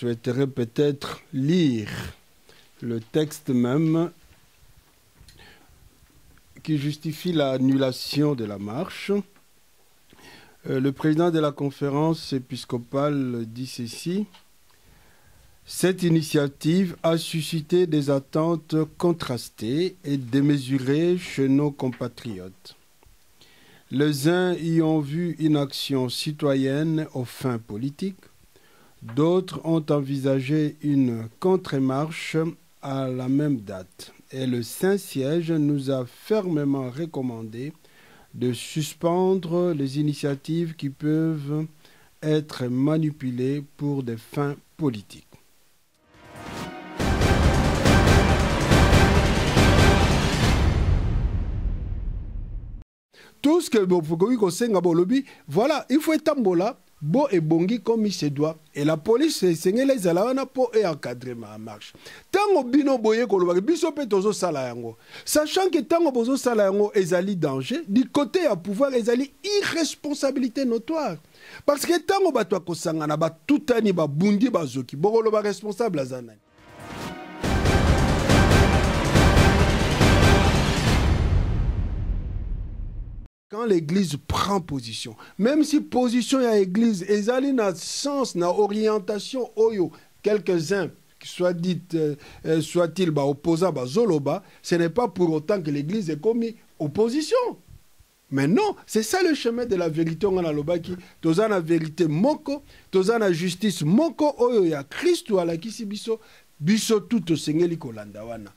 souhaiterais peut-être lire le texte même qui justifie l'annulation de la marche. Le président de la conférence épiscopale dit ceci: cette initiative a suscité des attentes contrastées et démesurées chez nos compatriotes. Les uns y ont vu une action citoyenne aux fins politiques, d'autres ont envisagé une contre-marche à la même date. Et le Saint-Siège nous a fermement recommandé de suspendre les initiatives qui peuvent être manipulées pour des fins politiques. Tout ce que voilà, il faut être là, bon et bongi comme il se doit. Et la police, c'est les alawana pour encadrer ma marche. Tango bino boye kolobaki biso pe tozo sala yango. Sachant que tango bozo sala yango ezali danger, du côté à pouvoir ezali irresponsabilité notoire. Parce que tango batwa kosangana ba tutani ba bundi bazoki, bokolo ba responsable azana. Quand l'Église prend position, même si position à l'Église, ezali na sens, na orientation, oyo, quelques-uns, soit-il opposant à Zoloba, ce n'est pas pour autant que l'Église est commis opposition. Mais non, c'est ça le chemin de la vérité. On a l'obaki, toza na vérité moko, toza na justice moko, oyo ya Christ ou ala kisi biso, biso tout sengeli kolanda wana.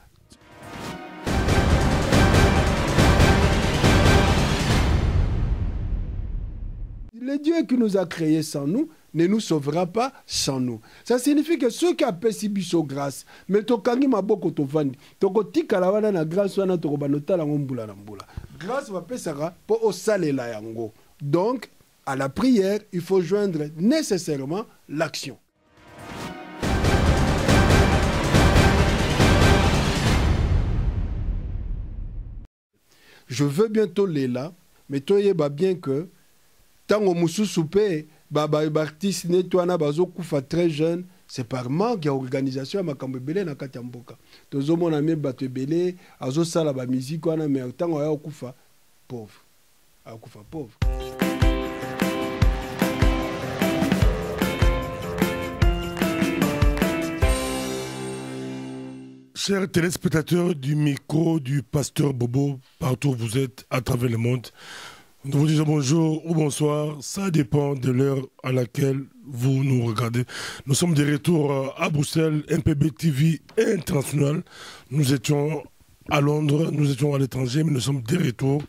Le Dieu qui nous a créés sans nous ne nous sauvera pas sans nous. Ça signifie que ceux qui appellent si biso grâce, mais tokangi maboko tovandi, tokotika la wana na grâce wana tokobanota la ngombula na mbula. Grâce va pesara pour osale la yango. Donc, à la prière, il faut joindre nécessairement l'action. Je veux bientôt les là, mais toi yeba bien que tango mususu pe artiste netwana bazo kufa très jeune, c'est par manque ya organisation ya makambo ebele na kati ya mboka. Tozomona me bato ebele azo sala ba musique wana mais tango ya kufa pauvre. Akufa pauvre. Chers téléspectateurs du micro du pasteur Bobo, partout où vous êtes à travers le monde, nous vous disons bonjour ou bonsoir, ça dépend de l'heure à laquelle vous nous regardez. Nous sommes de retour à Bruxelles, MPB TV international. Nous étions à Londres, nous étions à l'étranger, mais nous sommes de retour.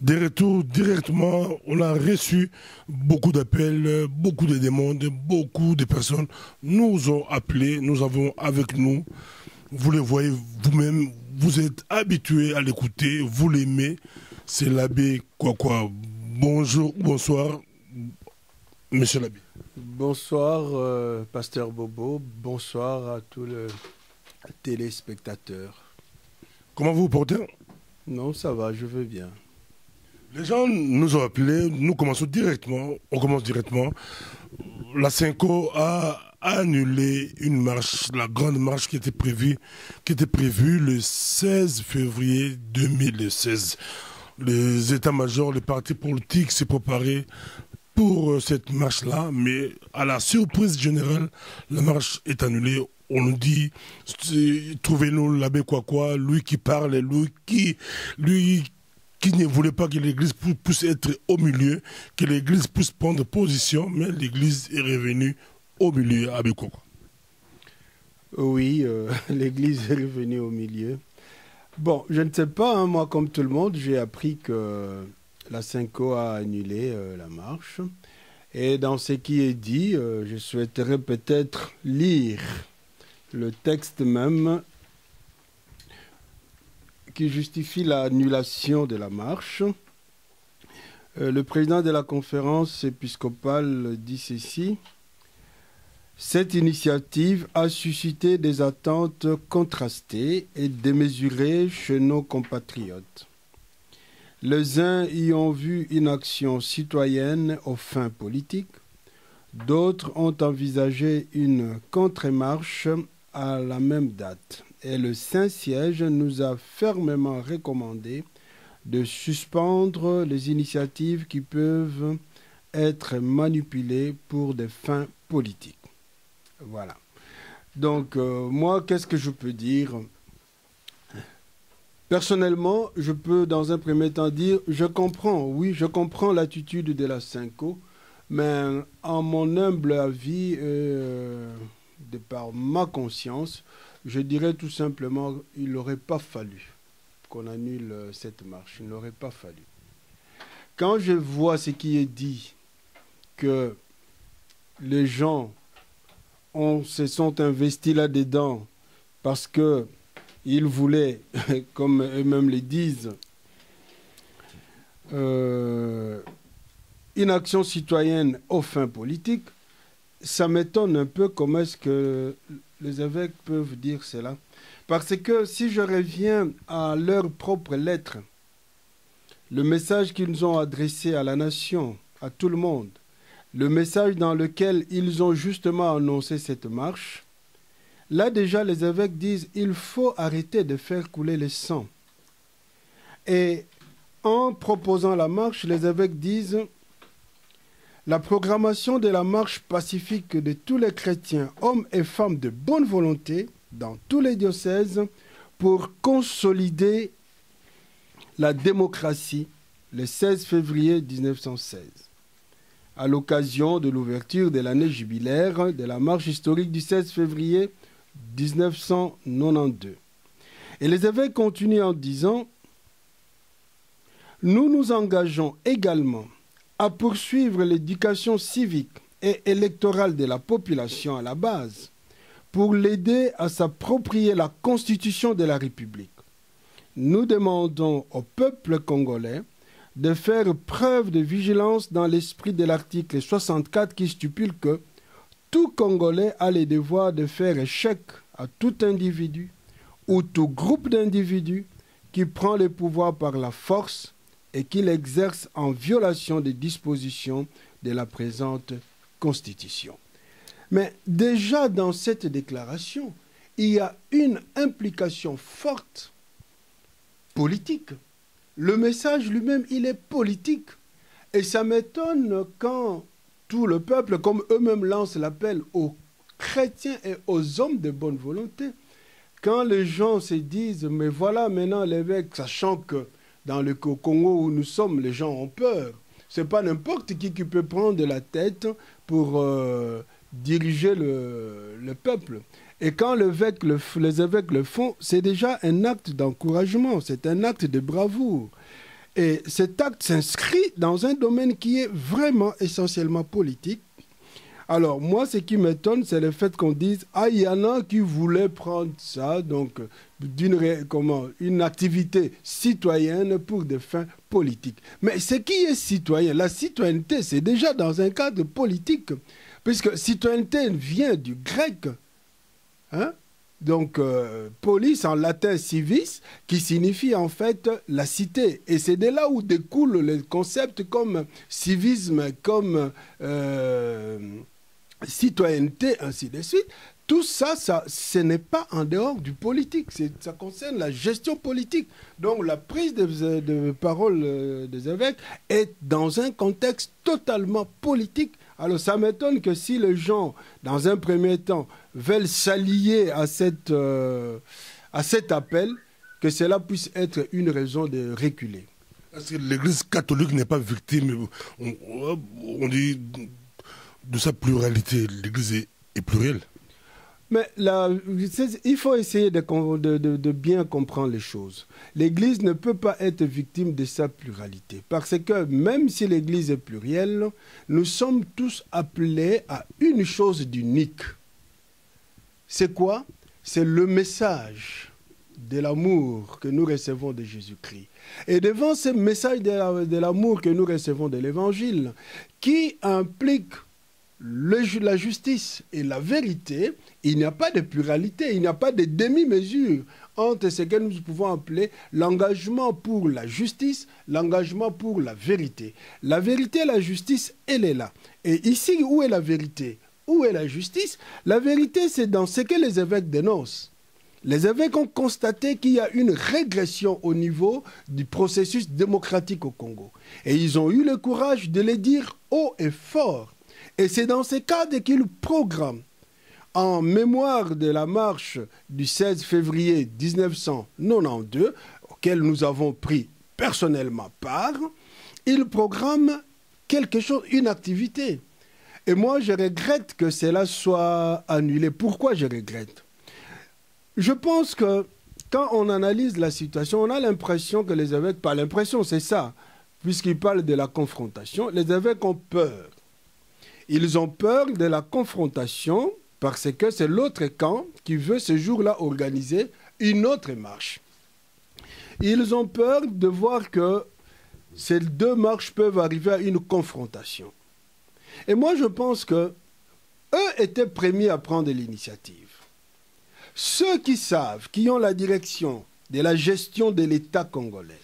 De retour directement, on a reçu beaucoup d'appels, beaucoup de demandes, beaucoup de personnes nous ont appelés, nous avons avec nous, vous le voyez vous-même, vous êtes habitués à l'écouter, vous l'aimez. C'est l'abbé quoi. Bonjour, bonsoir, monsieur l'abbé. Bonsoir, pasteur Bobo. Bonsoir à tous les téléspectateurs. Comment vous vous portez? Non, ça va, je vais bien. Les gens nous ont appelés, nous commençons directement, on commence directement. La Cinco a annulé une marche, la grande marche qui était prévue le 16 février 2016. Les états-majors, les partis politiques s'est préparé pour cette marche-là, mais à la surprise générale, la marche est annulée. On nous dit, trouvez-nous l'abbé quoi, lui qui parle, lui qui ne voulait pas que l'Église puisse être au milieu, que l'Église puisse prendre position, mais l'Église est revenue au milieu, abbé quoi. Oui, l'Église est revenue au milieu. Bon, je ne sais pas, hein, moi comme tout le monde, j'ai appris que la Cinco a annulé la marche. Et dans ce qui est dit, je souhaiterais peut-être lire le texte même qui justifie l'annulation de la marche. Le président de la conférence épiscopale dit ceci: cette initiative a suscité des attentes contrastées et démesurées chez nos compatriotes. Les uns y ont vu une action citoyenne aux fins politiques, D'autres ont envisagé une contre-marche à la même date. Et le Saint-Siège nous a fermement recommandé de suspendre les initiatives qui peuvent être manipulées pour des fins politiques. Voilà. Donc, moi, qu'est-ce que je peux dire? Personnellement, je peux, dans un premier temps, dire, je comprends l'attitude de la Synco, mais en mon humble avis, de par ma conscience, je dirais tout simplement, il n'aurait pas fallu qu'on annule cette marche. Il n'aurait pas fallu. Quand je vois ce qui est dit, que les gens se sont investis là-dedans parce qu'ils voulaient, comme eux-mêmes le disent, une action citoyenne aux fins politiques, ça m'étonne un peu comment est-ce que les évêques peuvent dire cela. Parce que si je reviens à leurs propres lettres, le message qu'ils nous ont adressé à la nation, à tout le monde, le message dans lequel ils ont justement annoncé cette marche, là déjà les évêques disent il faut arrêter de faire couler le sang. Et en proposant la marche, les évêques disent la programmation de la marche pacifique de tous les chrétiens, hommes et femmes de bonne volonté, dans tous les diocèses, pour consolider la démocratie le 16 février 1916. À l'occasion de l'ouverture de l'année jubilaire de la marche historique du 16 février 1992. Et les évêques continuent en disant « Nous nous engageons également à poursuivre l'éducation civique et électorale de la population à la base pour l'aider à s'approprier la Constitution de la République. Nous demandons au peuple congolais de faire preuve de vigilance dans l'esprit de l'article 64 qui stipule que tout Congolais a le devoir de faire échec à tout individu ou tout groupe d'individus qui prend le pouvoir par la force et qui l'exerce en violation des dispositions de la présente Constitution. » Mais déjà dans cette déclaration, il y a une implication forte politique. Le message lui-même, il est politique. Et ça m'étonne quand tout le peuple, comme eux-mêmes lancent l'appel aux chrétiens et aux hommes de bonne volonté, quand les gens se disent, mais voilà maintenant l'évêque, sachant que dans le Congo où nous sommes, les gens ont peur. Ce n'est pas n'importe qui peut prendre la tête pour diriger le peuple. Et quand les évêques le font, c'est déjà un acte d'encouragement, c'est un acte de bravoure. Et cet acte s'inscrit dans un domaine qui est vraiment essentiellement politique. Alors moi, ce qui m'étonne, c'est le fait qu'on dise « Ah, il y en a qui voulaient prendre ça, donc une activité citoyenne pour des fins politiques. » Mais ce qui est citoyen, la citoyenneté, c'est déjà dans un cadre politique, puisque citoyenneté vient du grec, hein? Donc, polis en latin civis, qui signifie en fait la cité. Et c'est de là où découlent les concepts comme civisme, comme citoyenneté, ainsi de suite. Tout ça, ce n'est pas en dehors du politique, ça concerne la gestion politique. Donc la prise de parole des évêques est dans un contexte totalement politique. Alors ça m'étonne que si les gens, dans un premier temps, veulent s'allier à cet appel, que cela puisse être une raison de reculer. Est-ce que l'Église catholique n'est pas victime, on dit, de sa pluralité? L'Église est plurielle. Mais il faut essayer de bien comprendre les choses. L'Église ne peut pas être victime de sa pluralité. Parce que même si l'Église est plurielle, nous sommes tous appelés à une chose d'unique. C'est quoi? C'est le message de l'amour que nous recevons de Jésus-Christ. Et devant ce message de l'amour que nous recevons de l'Évangile, qui implique la justice et la vérité, il n'y a pas de pluralité, il n'y a pas de demi-mesure entre ce que nous pouvons appeler l'engagement pour la justice, l'engagement pour la vérité. La vérité et la justice, elle est là. Et ici, où est la vérité? Où est la justice? La vérité, c'est dans ce que les évêques dénoncent. Les évêques ont constaté qu'il y a une régression au niveau du processus démocratique au Congo. Et ils ont eu le courage de le dire haut et fort. Et c'est dans ce cadre qu'ils programment, en mémoire de la marche du 16 février 1992, auquel nous avons pris personnellement part, ils programment quelque chose, une activité. Et moi, je regrette que cela soit annulé. Pourquoi je regrette? Je pense que quand on analyse la situation, on a l'impression que les évêques, pas l'impression, c'est ça, puisqu'ils parlent de la confrontation, les évêques ont peur. Ils ont peur de la confrontation parce que c'est l'autre camp qui veut ce jour-là organiser une autre marche. Ils ont peur de voir que ces deux marches peuvent arriver à une confrontation. Et moi, je pense que eux étaient premiers à prendre l'initiative. Ceux qui savent, qui ont la direction de la gestion de l'État congolais,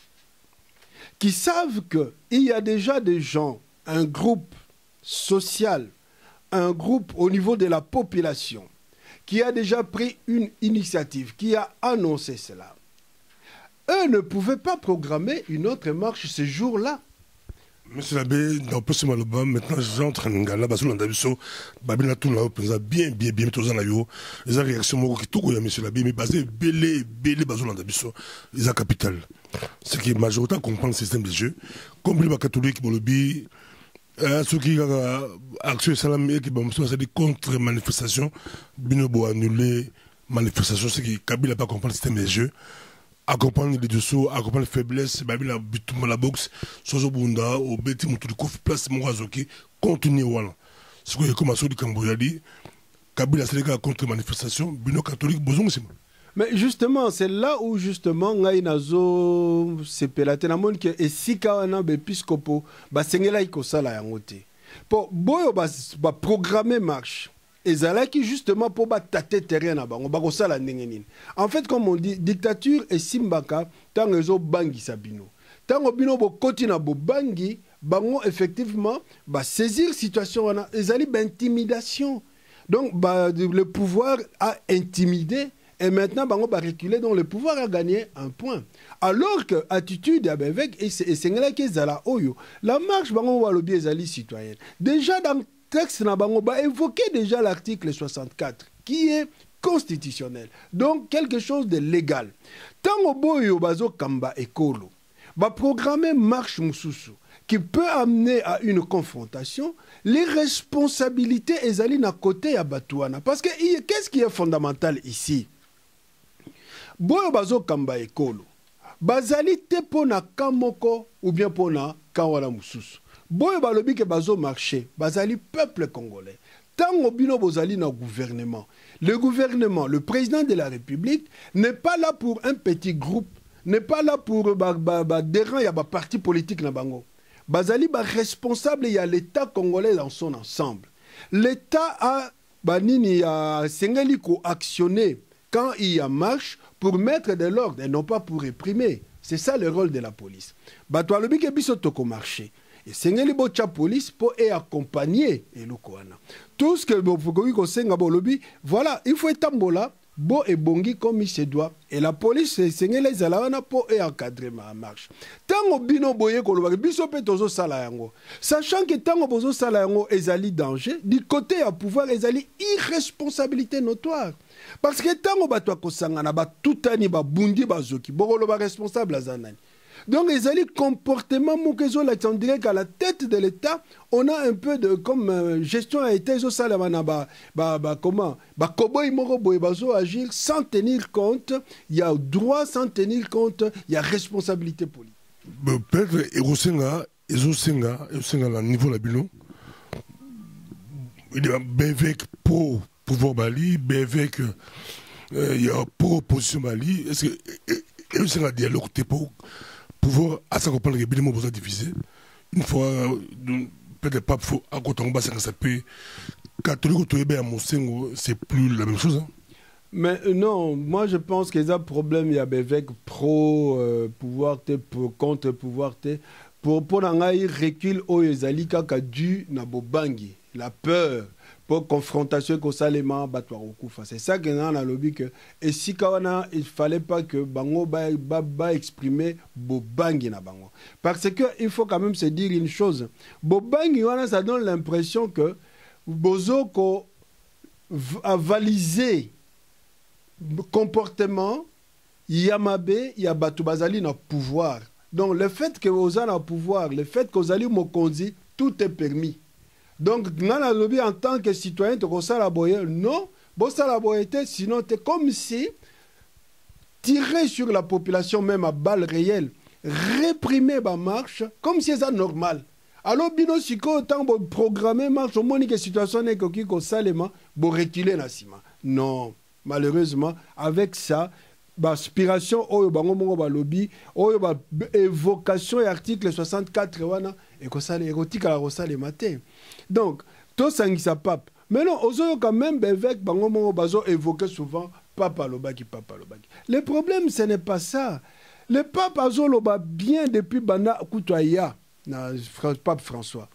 qui savent qu'il y a déjà des gens, un groupe social, un groupe au niveau de la population, qui a déjà pris une initiative, qui a annoncé cela, eux ne pouvaient pas programmer une autre marche ce jour-là. Monsieur l'abbé, dans le Maloba, maintenant j'entre en gala, parce que l'on a vu ça, Babina tout là, bien, tous en ayo, les réactions qui tout monsieur l'abbé, mais basé, belé, basé l'on a vu ça, les capital. Ce qui est majoritaire comprendre le système de jeu, comme les catholiques, Bolobi, ceux qui ont action salam et qui ont des contre-manifestations, Binobo annulé, manifestation, ce qui Kabila pas comprendre le système de jeu. Accompagner les dessous, accompagner les faiblesses, la boxe, Sozo Bunda, au Betty Moutoulikouf, place Mourazoki, continuer voilà. Ce que comme à ceux du Camboyadi, Kabila c'est contre manifestation, Bino catholique, besoin aussi. Mais justement, c'est là où justement, Naïnazo, c'est Pelatenamon, et si Kawana, Bepiscopo, Basengela Ikosala Yangote. Pour Boyo, programmer marche. Et qui justement pour tâter terrain en fait, comme on dit, dictature et simbaka, tant que zo bangi sabino. Tant que bino bo koti na bo bangi, bango effectivement, saisir situation, ils intimidation. Donc, le pouvoir a intimidé. Et maintenant, bango va reculer, donc le pouvoir a gagné un point. Alors que attitude avec et c'est la marche bango va lobby ezali citoyenne. Déjà dans texte na bango ba évoqué déjà l'article 64 qui est constitutionnel. Donc quelque chose de légal. Tango boyo bazo kamba ekolo ba programmer marche mususu qui peut amener à une confrontation, les responsabilités ezali na côté ya Batouana parce que qu'est-ce qui est fondamental ici? Boyo bazo kamba ekolo bazali te pona kamoko ou bien pona kawala mususu. Boyo balobi ke bazo marché, bazali peuple congolais. Tango bino bozali na gouvernement. Le gouvernement, le président de la République n'est pas là pour un petit groupe, n'est pas là pour déran ya ba parti politique na bango. Bazali ba responsable ya l'État congolais dans son ensemble. L'État a banini ya sengeli ko actionner quand il y a marche pour mettre de l'ordre et non pas pour réprimer. C'est ça le rôle de la police. Bato alobi ke biso toko marché. Et sengeli bocha police pour accompagner et l'okoana. Tout ce que vous senga bolobi, voilà, il faut tambola, bo et bongi comme il se doit. Et la police sengeli zalawana pour encadrer ma marche. Tango bino boye koloba biso pe tozo sala yango. Sachant que tango bozo sala yango ezali danger, du côté à pouvoir ezali irresponsabilité notoire. Parce que tango bato kosangana ba tutani ba bundi bazoki, bokolo ba responsable azanani. Donc, les alliés comportements, on dirait qu'à la tête de l'État, on a un peu de comme gestion a été comment agir sans tenir compte. Il y a droit sans tenir compte. Il y a responsabilité politique. Peut-être au niveau la bilan, il y a BVEC pour pouvoir Bali, BVEC il y a pour opposition Bali. Est-ce que c'est un dialogue pour pouvoir à ça qu'on parle de besoin diviser une fois peut-être pas faut à côté on va ça peut catholique ou à Monsengo c'est plus la même chose hein? Mais non, moi je pense qu'il y a un problème, il y a avec pro pouvoir, contre pouvoir. Pour un recul, il y a dû na bobangi, la peur, pour confrontation que ça les mains c'est ça que dans la lobby que et si il fallait pas que bango ba exprimer bobangi na bango parce que il faut quand même se dire une chose, bobangi ça donne l'impression que bozoko a valisé comportement yamabe ya batu bazali na pouvoir. Donc le fait que vous avez le pouvoir, le fait que vous allez mokonzi, tout est permis. Donc dans la lobby en tant que citoyen, tu as la boye, non, la boye, sinon tu es comme si tirer sur la population même à balles réelles, réprimer ma marche comme si c'est normal. Alors bino siko tant programmer marche au moins que situation n'est que salema bo reculer na sima. Non, malheureusement avec ça aspiration oyo bango mongo ba lobby oyo ba évocation et article 64 wana et que ça érotique à la rosale matin. Donc to sangisa pape. Mais non, ozo quand même avec bango mongo bazo évoquer souvent papa lobaki. Le problème ce n'est pas ça. Le pape azo loba bien depuis bana kutoya na pape François.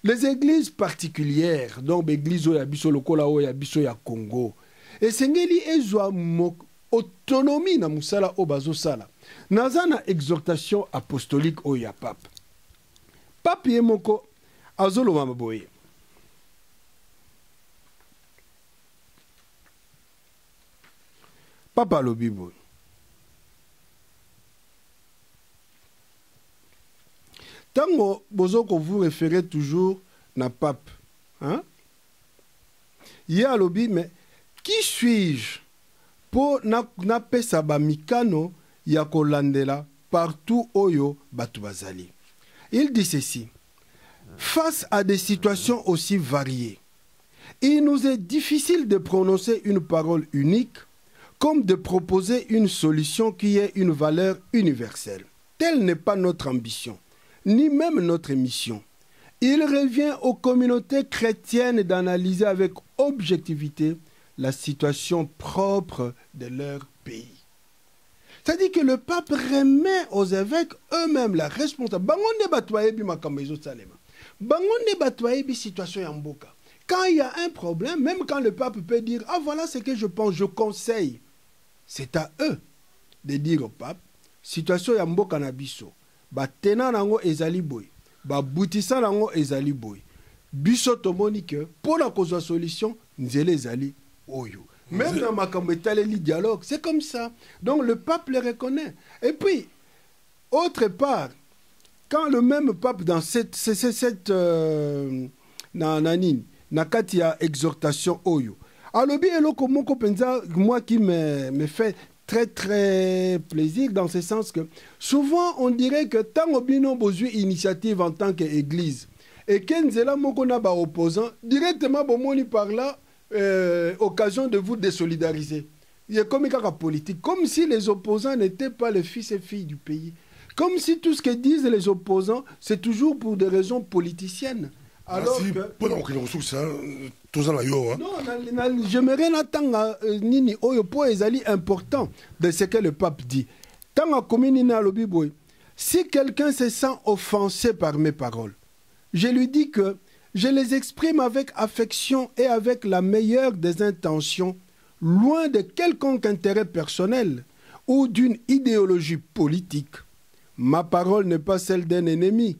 Les églises particulières, donc l'église oya biso lokola oya biso ya Congo. Et sengeli ezwa autonomie na musala o bazo sala. Nazana exhortation apostolique o ya pape. Pape yemoko azolo maboye. Papa lo bibo. Tango bozoko vous référez toujours na pape. Hein? Ya lobi mais qui suis-je pour na pesa ba mikano ya kolandela partout oyo batu bazali. Il dit ceci: face à des situations aussi variées, il nous est difficile de prononcer une parole unique comme de proposer une solution qui ait une valeur universelle. Telle n'est pas notre ambition, ni même notre mission. Il revient aux communautés chrétiennes d'analyser avec objectivité la situation propre de leur pays. C'est-à-dire que le pape remet aux évêques eux-mêmes la responsabilité. Bangonde batwayebi makambezo salema. Bangonde batwayebi situation yamboka. Quand il y a un problème, même quand le pape peut dire ah voilà ce que je pense, je conseille, c'est à eux de dire au pape situation yamboka na biso. Ba tena nango ezali boy. Ba boutissa nango ezali boy. Biso tomoni que pour la cause de solution, nzele ezali oyo. Même dans ma le dialogue, c'est comme ça. Donc le pape le reconnaît. Et puis, autre part, quand le même pape dans cette nakatia exhortation oyo, alobi eloko moko penza, moi qui me fait très très plaisir dans ce sens que souvent on dirait que tant obino besoin initiative en tant qu'église et kenzela moko na ba opposant directement bomoni par là. Occasion de vous désolidariser. Il y a comme une politique, comme si les opposants n'étaient pas les fils et filles du pays. Comme si tout ce que disent les opposants, c'est toujours pour des raisons politiciennes. Alors que... Non, j'aimerais attendre nini oyo po ezali important de ce que le pape dit. Tant commune na lobi boy, si quelqu'un se sent offensé par mes paroles, je lui dis que je les exprime avec affection et avec la meilleure des intentions, loin de quelconque intérêt personnel ou d'une idéologie politique. Ma parole n'est pas celle d'un ennemi.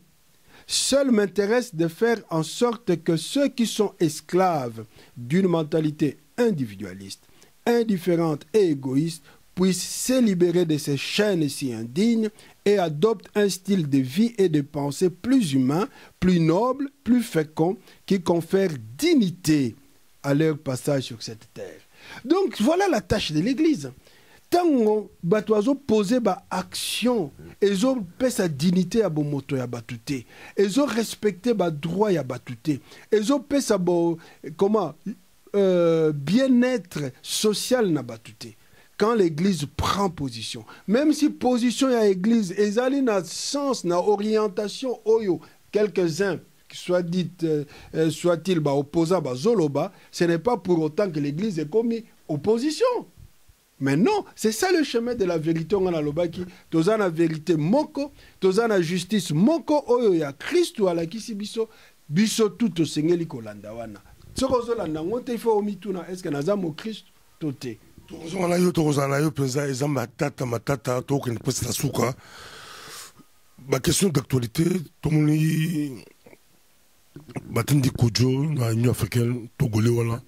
Seul m'intéresse de faire en sorte que ceux qui sont esclaves d'une mentalité individualiste, indifférente et égoïste puissent se libérer de ces chaînes si indignes et adoptent un style de vie et de pensée plus humain, plus noble, plus fécond, qui confère dignité à leur passage sur cette terre. Donc voilà la tâche de l'Église. Tant batoizo poser ba action, ils ont payé sa dignité à bon moto ya batouté, ils ont respecté ba droit ya batouté, ils ont payé sa comment bien-être social na batouté. Quand l'Église prend position, même si position à l'Église, ils ont un sens, une orientation, oyo, quelques-uns, soit-il opposant à Zoloba, ce n'est pas pour autant que l'Église est commis opposition. Mais non, c'est ça le chemin de la vérité. On a l'obaki, toza na vérité moko, toza na justice moko, oyo ya Christ ala kisi biso, biso tout au sengeli kolanda wana. Sokozo landa ngote ifo omituna, est-ce que naza mo Christ tote? Tozo na yo penza ezamba matata to ken pesa la souka. Ma question d'actualité, tout le monde Batindi Kojo, dans l'Union africaine, Togolais, voilà,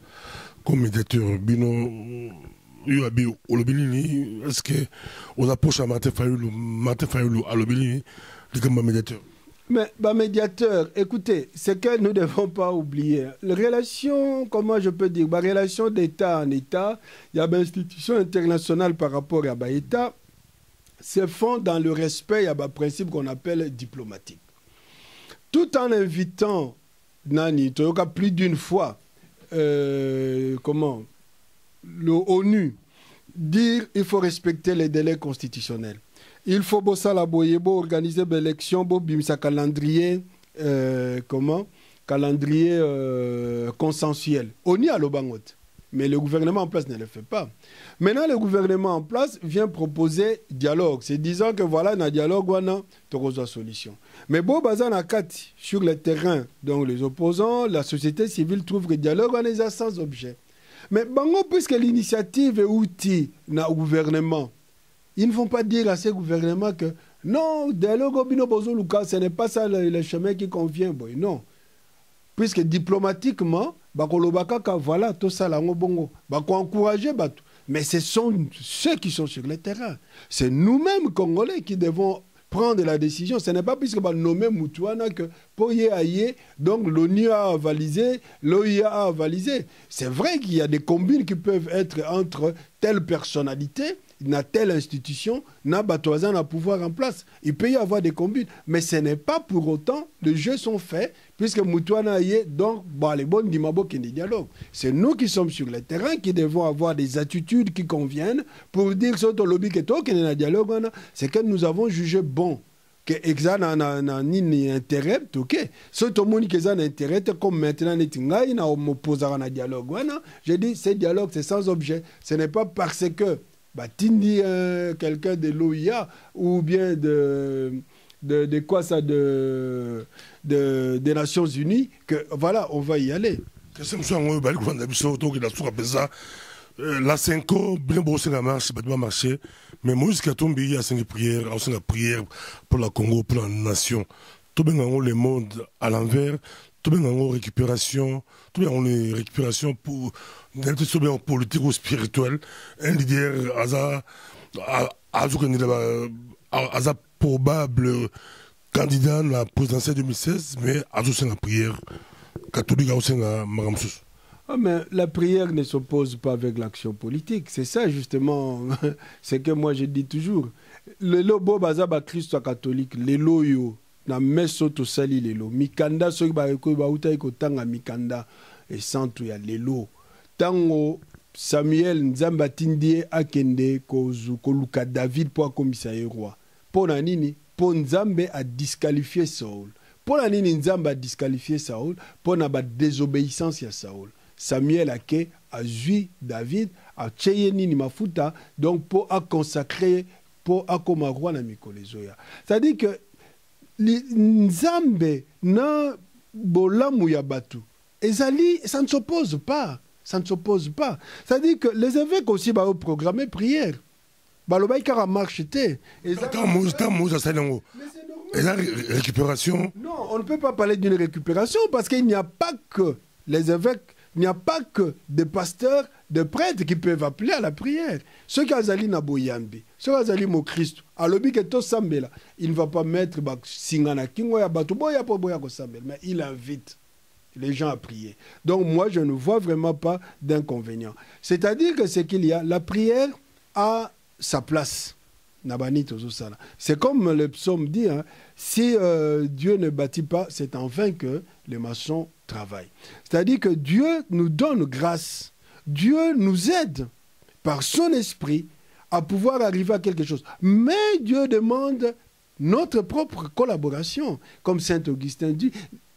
comme médiateur, Bino, est-ce qu'on approche à Martin Fayoulou à l'Obélini, comme médiateur? Mais, médiateur, écoutez, c'est que nous ne devons pas oublier. Les relations, comment je peux dire, relation d'État en État, il y a une institution internationale par rapport à l'État, se font dans le respect, il y a un principe qu'on appelle diplomatique. Tout en invitant Nani, plus d'une fois, l'ONU, dire qu'il faut respecter les délais constitutionnels. Il faut organiser l'élection, un calendrier, calendrier consensuel. ONU a l'Obangot. Mais le gouvernement en place ne le fait pas. Maintenant, le gouvernement en place vient proposer dialogue. C'est disant que voilà, dans le dialogue, on a une solution. Mais bon, sur le terrain, donc les opposants, la société civile trouve que le dialogue est sans objet. Mais puisque l'initiative est outil dans le gouvernement, ils ne vont pas dire à ces gouvernements que non, dialogue, ce n'est pas ça le chemin qui convient. Bon, non. Puisque diplomatiquement, voilà, tout ça, encourager. Mais ce sont ceux qui sont sur le terrain. C'est nous-mêmes, Congolais, qui devons prendre la décision. Ce n'est pas puisque nommer Moutouana que pour y aller, donc l'ONU a avalisé, l'OIA a avalisé. C'est vrai qu'il y a des combines qui peuvent être entre telle personnalité, telle institution, Batoazan a pouvoir en place. Il peut y avoir des combines, mais ce n'est pas pour autant, les jeux sont faits, puisque Moutouana y est, donc, les bonnes dimabo qui dialogue. C'est nous qui sommes sur le terrain qui devons avoir des attitudes qui conviennent pour dire que lobby qui est dialogue, c'est que nous avons jugé bon que exan n'a ni intérêt, ok. Ce tout le monde qui a un intérêt, comme maintenant, il n'a opposé à un dialogue. Je dis, ce dialogue, c'est sans objet. Ce n'est pas parce que Tindi, quelqu'un de l'OIA ou bien des Nations Unies, que voilà, on va y aller. La 5 ans, bien beau, c'est la marche, c'est pas marché. Mais moi, jusqu'à tomber, il y a 5 prières, pour la Congo, pour la nation. Tout bien, le monde à l'envers, tout bien, récupération, tout bien, récupération pour en politique ou spirituelle. Un leader, à probable candidat à la présidentielle 2016, mais à la prière catholique, à Maramsous. Ah, mais la prière ne s'oppose pas avec l'action politique. C'est ça, justement, c'est que moi je dis toujours. Le lobo bazaba Christ catholique, le loyo, na meso to sali lelo. Mikanda so ba ko ba uta ko tanga mikanda et santu ya lelo. Tango Samuel Nzamba tindie akende ko luka David pour commissaire roi. Pour nini? Pour Nzambe a disqualifié Saul. Pour nini Nzamba a disqualifié Saul? Pour na ba désobéissance ya Saul. Samuel a joué David, a tcheye nini mafuta, donc pour consacrer, pour comme roi na mikolezoya. C'est-à-dire que Nzambe na bolamu ya batu, ezali, ça ne s'oppose pas. Ça ne s'oppose pas. C'est-à-dire que les évêques aussi ont programmé prière. Baloba ikara marche té. Récupération. Non, on ne peut pas parler d'une récupération parce qu'il n'y a pas que les évêques. Il n'y a pas que des pasteurs, des prêtres qui peuvent appeler à la prière. Ceux qui ont zali na boyambi, ceux qui ont zali mo Christ, alobi que to sambela, il ne va pas mettre singana kingo ya batu boya po boya ko sambela, mais il invite les gens à prier. Donc moi je ne vois vraiment pas d'inconvénient. C'est-à-dire que c'est qu'il y a la prière a sa place. C'est comme le psaume dit, hein, si Dieu ne bâtit pas, c'est en vain que les maçons travaillent. C'est-à-dire que Dieu nous donne grâce, Dieu nous aide par son esprit à pouvoir arriver à quelque chose. Mais Dieu demande notre propre collaboration. Comme Saint Augustin dit,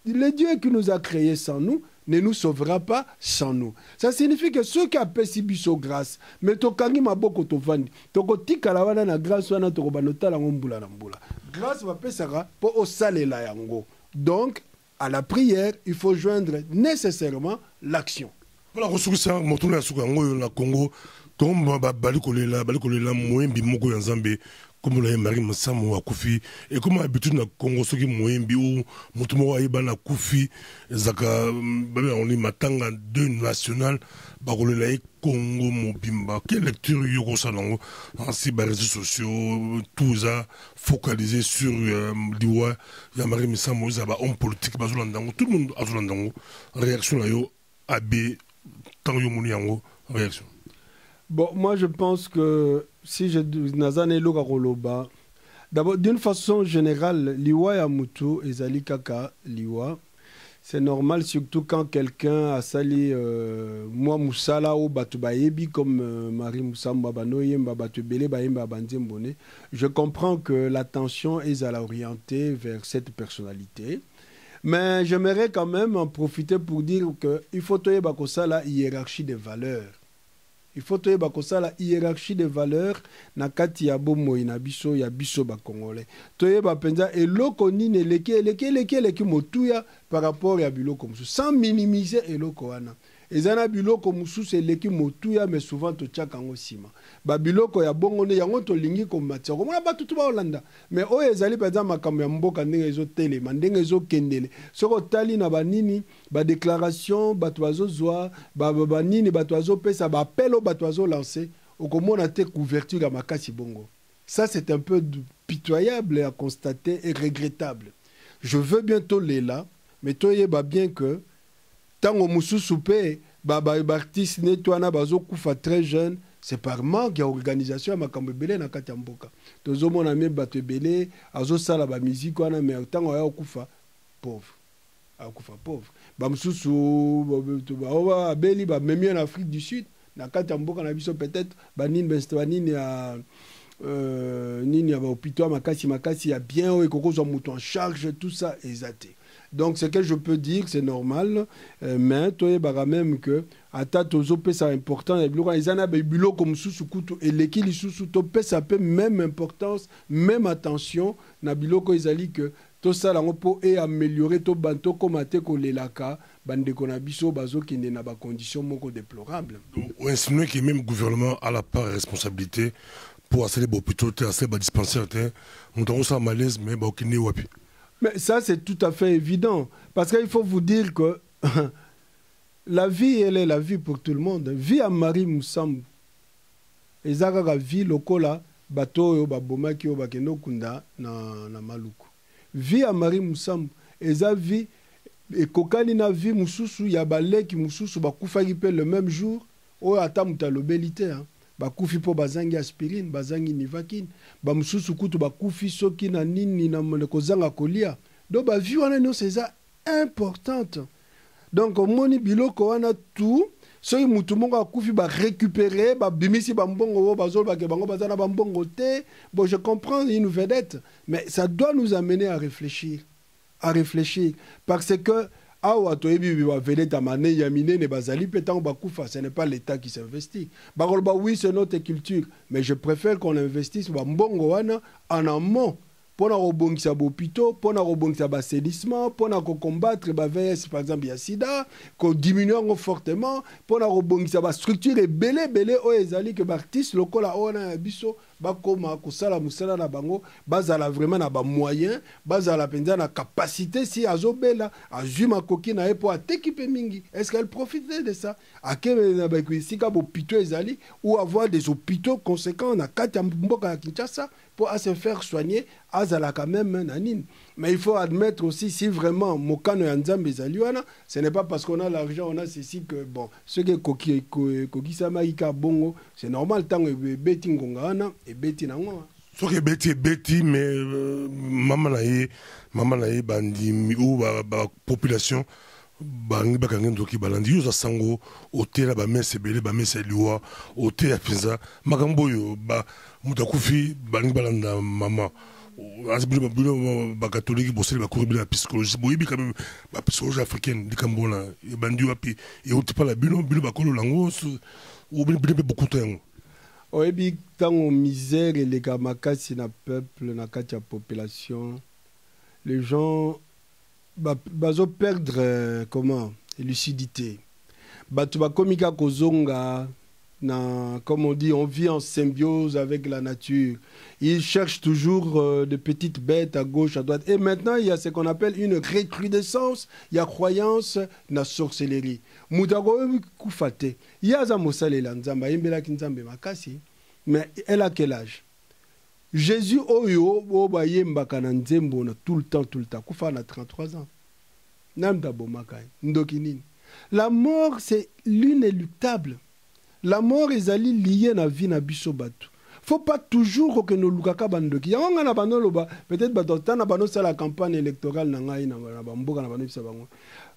le Dieu qui nous a créés sans nous ne nous sauvera pas sans nous. Ça signifie que ceux qui appellent si biso grâce, mais tokangi maboko tovandi, tokotika la wana na grâce wana tokobanota la ngombula na mbula. Grâce va pesara pour osale la yango. Donc, à la prière, il faut joindre nécessairement l'action. Voilà, ça, moto na suka ngoyo na Congo, tomba bali kolela moyembi moko ya Nzambe. Comme le Marie Moussam a Koufi, et comme habitude na Congo, ceux qui Moyembi ou Moutumo Aïba Koufi, Zaka, on est matanga deux nationales, Barolelaï, Congo, Mobimba. Quelle lecture Yoko Sanango, ainsi les réseaux sociaux, tout ça, focalisé sur l'Iwa, Marie Moussam, homme politique, Bazolandango, tout le monde a Zolandango, réaction à yo, Abé, Tango Mouniango, réaction. Bon, moi je pense que si je nazane loka koloba, d'abord d'une façon générale, liwa ya mutu ezali kaka liwa. C'est normal surtout quand quelqu'un a sali moi musala ou batu bayebi comme Marie Moussamba banoyemba batu belé bayemba bandiembone. Je comprends que l'attention est à la orienter vers cette personnalité. Mais j'aimerais quand même en profiter pour dire que il faut toyeba ko sala hiérarchie des valeurs. Il faut que la hiérarchie des valeurs na kati ya bomo ina biso ya biso ba congolais. Toyeba penza eloko nini leki motuya par rapport ya biloko musu sans minimiser eloko wana. Ezana biloko musu c'est leki motuya mais souvent to tchakango sima. Ba biloko ya bongo ne yango to lingi ko matia. Ko mona batutu ba Holanda. Mais o ezali penza makambo ya mboka ndenge ezo tele, ndenge ezo kendele. Soko tali na banini ba déclaration bato bazozwa ba nini bato bazopesa ba appel bato bazo lancer okomona te couverture ya makasi bongo. Ça c'est un peu pitoyable à constater et regrettable. Je veux bientôt les là, mais toyeba bien que tango mususu pe ba artiste netwana bazo kufa très jeune, c'est par manque d'organisation ya makambo belé na kati ya mboka. Tozo mona me bato belé azo sala ba musique wana mais tango ya kufa pauvre. Akufa pauvre. Ba mususu ba beli ba memi en Afrique du Sud na kati ya mboka na biso peut-être ba nini benstwanini ya nini ya ba hôpital makasi ya bien o ekokozwa mutu en charge tout ça exacté. Donc, ce que je peux dire, c'est normal, mais toi, même que, à ta tozo c'est important, et ils en ont biloko comme sous-sous-coutu, et l'équilibre sous-sous-tope, ça peut même importance, même attention, na biloko ils que, tout ça, là, on peut améliorer, tout banto, comme à te kolelaka, bande konabiso, bazo, qui n'est pas condition, moko déplorable. On insinue que même le gouvernement a la part de responsabilité pour accéder aux hôpitaux, accéder aux dispensaires, on a un malaise, mais on n'est pas. Mais ça, c'est tout à fait évident. Parce qu'il faut vous dire que la vie, elle est la vie pour tout le monde. Vie à Marie Moussam. Et ça, la vie, lokola, bato, babomaki, bakeno kunda, na maluku. Vie à Marie Moussam. Et ça, vie, et kokani na vie, moussousou, yabale ki moussousou, bakufa kipe le même jour, ou ata mutalobelite, hein. Bakufi po bazangi aspirine, bazangi nivakin, ba mususu kutu bakufi soki na nini na kozanga kolia. Donc ba vie wana no c'est ça importante. Donc moni biloko wana tout, soki mutu mongo akufi ba récupérer, ba bimisi ba mbongo bazol ba ke bango bazana ba mbongo te. Bon, je comprends une vedette, mais ça doit nous amener à réfléchir. À réfléchir parce que ce n'est pas l'État qui s'investit. Oui, c'est notre culture, mais je préfère qu'on investisse en amont pour rebondir aux hôpitaux, pour rebondir à l'assainissement, pour combattre VS, par exemple, il sida, qu'on diminue fortement, pour rebondir à la structure et belé, oh, ezali que l'artiste local a un biso, bakoma, kosala musala na bango, bazala vraiment na ba moyen, bazala penza na capacité si azobela, azuma koki na pour t'équiper mingi. Est-ce qu'elle profite de ça? À quel na ba ici ka hôpitaux ezali ou avoir des hôpitaux conséquents na kati mboka na Kinshasa pour se faire soigner, azala quand même nanine. Mais il faut admettre aussi si vraiment mokano ya nzambe ezaliwana, ce n'est pas parce qu'on a l'argent, on a ceci que bon, ce que koki sama ika bongo, c'est normal tant que beti ngongana et beti nango. Ce que beti mais maman naie bandi ou ba population bangi bakangi ndoki balandi yo za sango otela ba messe belé ba messe liwa ote ya penza makambo yo ba mutakufi bangi balanda mama ba catholique bossé ba courir la psychologie boyebi quand même ba psychologie africaine dikambola e bandi wapi et on pas la bino ba kolo lango ou bien beaucoup de temps. Oyebi tango misère et les kamakasi na peuple na katia population les gens bazo perdre comment lucidité batu ba komika kozonga na, comme on dit, on vit en symbiose avec la nature. Ils cherchent toujours de petites bêtes à gauche, à droite. Et maintenant, il y a ce qu'on appelle une recrudescence. Il y a croyance na sorcellerie. Moutago koufate. Il y a Zamosale Lanzamba, Imbela Kinzambe Makasi. Mais elle a quel âge? Jésus Oyo, Obaye Mbakana Nzembo, tout le temps. Koufa a 33 ans. Namda Bomakai, Ndokinin. La mort, c'est l'inéluctable. La mort est liée à la vie na biso batu. Faut pas toujours que nous lukaka bandoki. Ya nga na banolo ba peut-être ba na bano la campagne électorale na ngai na bamboka na bano bisa bango.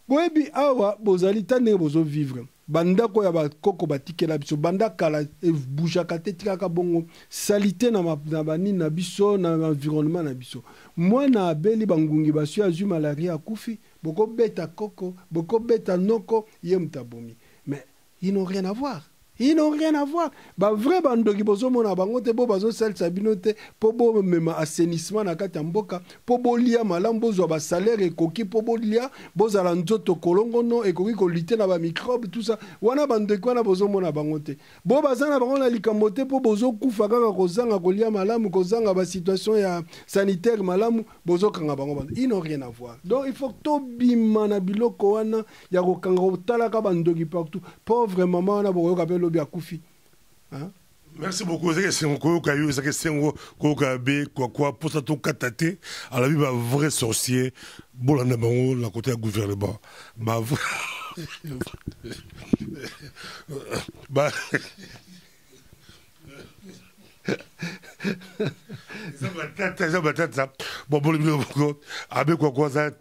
Boyebi awa bozali tande bozo vivre. Banda ko ya ba koko batikela biso banda kala e bouja katetika ka bongo salité na bani na biso na environnement na biso. Moi na beli bangungi basu azu malaria kufi boko beta koko boko beta noko yemta bomi. Mais ils n'ont rien à voir. Ils n'ont rien à voir. Bah vrai bando qui bozo mona bango te bo bazo sel sabinote po bo mema assainissement na kati mboka po bo lia malambo zo ba salaire et koki po bo lia bozala nzoto kolongo no et koki ko lutter na ba microbe tout ça wana bando ko na bozo mona bango te bo bazana bango na likambote po bozo kufa kaka kozanga kolia malamu kozanga ba situation ya sanitaire malamu bozo kanga bango bando ils n'ont rien à voir. Donc il faut to bima na biloko wana ya ko kanga otala ka bando ki partout pauvre maman na bo ka hein? Merci beaucoup. C'est quoi pour ça tout cataté à la vie un vrai sorcier bon la côté gouvernement bah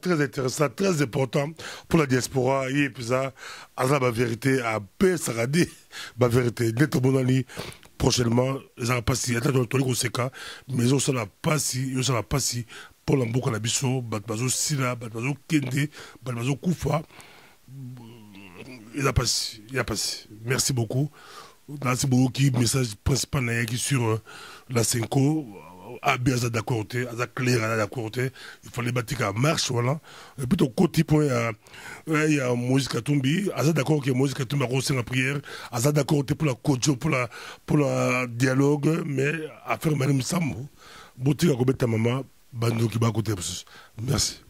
très intéressant, très important pour la diaspora et puis ça, la vérité à paix, ça va dire la vérité. Prochainement, les gens passent, mais ils sont pas si pour l'emboka la biso, Batbazo Sila, Batbazo Kende, Batbazo Koufa, il a passé. Merci beaucoup. Merci beaucoup qui message principal qui sur la 5O AB à d'accord à clair à d'accord il fallait bâtir à marche voilà et puis au côté point il y a musique à tomber à d'accord que musique à tomber à la prière à d'accord pour la coach pour la dialogue mais à faire madame Sambo boutique à combien ta maman bando qui va côté merci.